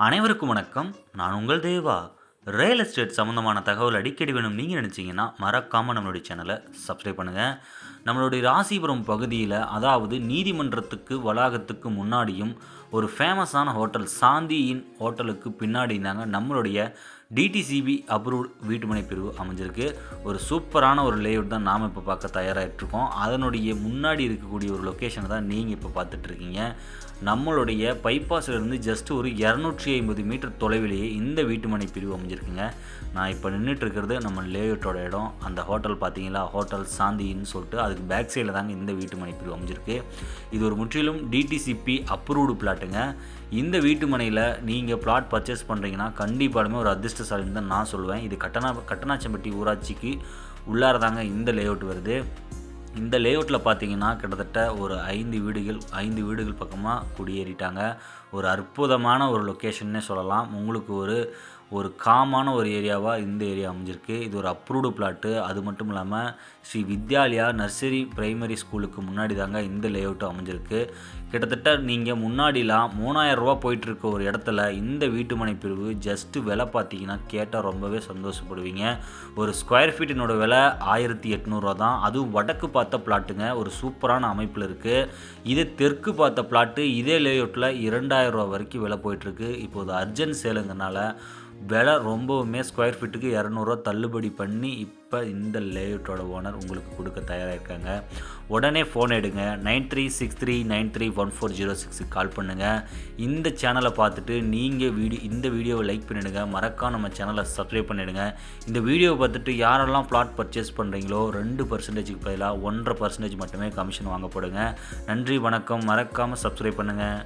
அனைவருக்கும் வணக்கம். நான் உங்கள் தேவா. ரியல் எஸ்டேட் சம்மந்தமான தகவல் அடிக்கடி வேணும்னு நீங்க நினைச்சீங்கன்னா, மறக்காம நம்மளுடைய சேனல சப்ஸ்கிரைப் பண்ணுங்க. நம்மளுடைய ராசிபுரம் பகுதியில, அதாவது நீதிமன்றத்துக்கு வளாகத்துக்கு முன்னாடியும், ஒரு ஃபேமஸான ஹோட்டல் சாந்தி இன் ஹோட்டலுக்கு பின்னாடினாங்க நம்மளுடைய டிடிசிபி அப்ரூவ்ட் வீட்டுமனை பிரிவு அமைஞ்சிருக்கு. ஒரு சூப்பரான ஒரு லேஅவுட் தான் நாம இப்போ பார்க்க தயாராகிட்டுருக்கோம். அதனுடைய முன்னாடி இருக்கக்கூடிய ஒரு லொக்கேஷனை தான் நீங்கள் இப்போ பார்த்துட்ருக்கீங்க. நம்மளுடைய பைபாஸ்லேருந்து ஜஸ்ட் ஒரு 250 மீட்டர் தொலைவிலேயே இந்த வீட்டுமனை பிரிவு அமைஞ்சிருக்குங்க. நான் இப்போ நின்றுட்டுருக்கிறது நம்ம லேஅவுட்டோட இடம். அந்த ஹோட்டல் பார்த்தீங்களா, ஹோட்டல் சாந்தின்னு சொல்லிட்டு அதுக்கு பேக் சைடில் தாங்க இந்த வீட்டுமனை பிரிவு அமைஞ்சிருக்கு. இது ஒரு முற்றிலும் டிடிசிபி அப்ரூவ்டு பிளாட்டுங்க. இந்த வீட்டுமனையில் நீங்கள் பிளாட் பர்ச்சேஸ் பண்ணுறீங்கன்னா கண்டிப்பாலுமே ஒரு அதிர்ஷ்டசாலின்னு தான் நான் சொல்லுவேன். இது கட்டணாச்சம்பட்டி ஊராட்சிக்கு உள்ளார தாங்க இந்த லேஅவுட் வருது. இந்த லேஅவுட்டில் பார்த்தீங்கன்னா கிட்டத்தட்ட ஒரு 5 வீடுகள் பக்கமாக குடியேறிட்டாங்க. ஒரு அற்புதமான ஒரு லொக்கேஷன்னே சொல்லலாம். உங்களுக்கு ஒரு காமான ஒரு ஏரியாவாக இந்த ஏரியா அமைஞ்சிருக்கு. இது ஒரு அப்ரூவ்டு பிளாட்டு. அது மட்டும் இல்லாமல் ஸ்ரீ வித்யாலயா நர்சரி பிரைமரி ஸ்கூலுக்கு முன்னாடி தாங்க இந்த லேஅவுட்டு அமைஞ்சிருக்கு. கிட்டத்தட்ட நீங்கள் முன்னாடிலாம் 3000 ரூபா போயிட்டுருக்க ஒரு இடத்துல இந்த வீட்டுமனை பிரிவு ஜஸ்ட்டு விலை பார்த்தீங்கன்னா கேட்டால் ரொம்பவே சந்தோஷப்படுவீங்க. ஒரு ஸ்கொயர் ஃபீட்டினோட விலை 1800 தான். அதுவும் வடக்கு பார்த்த பிளாட்டுங்க. ஒரு சூப்பரான அமைப்பில் இருக்குது. இதே தெற்கு பார்த்த பிளாட்டு இதே லேஅவுட்டில் 2000 ரூபா வரைக்கும் விலை போயிட்டுருக்கு. இப்போது அர்ஜென்ட் சேலுங்கனால விலை ரொம்பவுமே ஸ்கொயர் ஃபீட்டுக்கு 200 தள்ளுபடி பண்ணி இப்போ இந்த லேஅவுட்டோட ஓனர் உங்களுக்கு கொடுக்க தயாராக இருக்காங்க. உடனே ஃபோன் எடுங்க. 9363931406 கால் பண்ணுங்கள். இந்த சேனலை பார்த்துட்டு நீங்கள் இந்த வீடியோவை லைக் பண்ணிவிடுங்க. மறக்காம நம்ம சேனலை சப்ஸ்கிரைப் பண்ணிவிடுங்க. இந்த வீடியோவை பார்த்துட்டு யாரெல்லாம் பிளாட் பர்ச்சேஸ் பண்ணுறீங்களோ 2% பதிலாக 1.5% மட்டுமே கமிஷன் வாங்கப்படுங்க. நன்றி, வணக்கம். மறக்காமல் சப்ஸ்கிரைப் பண்ணுங்கள்.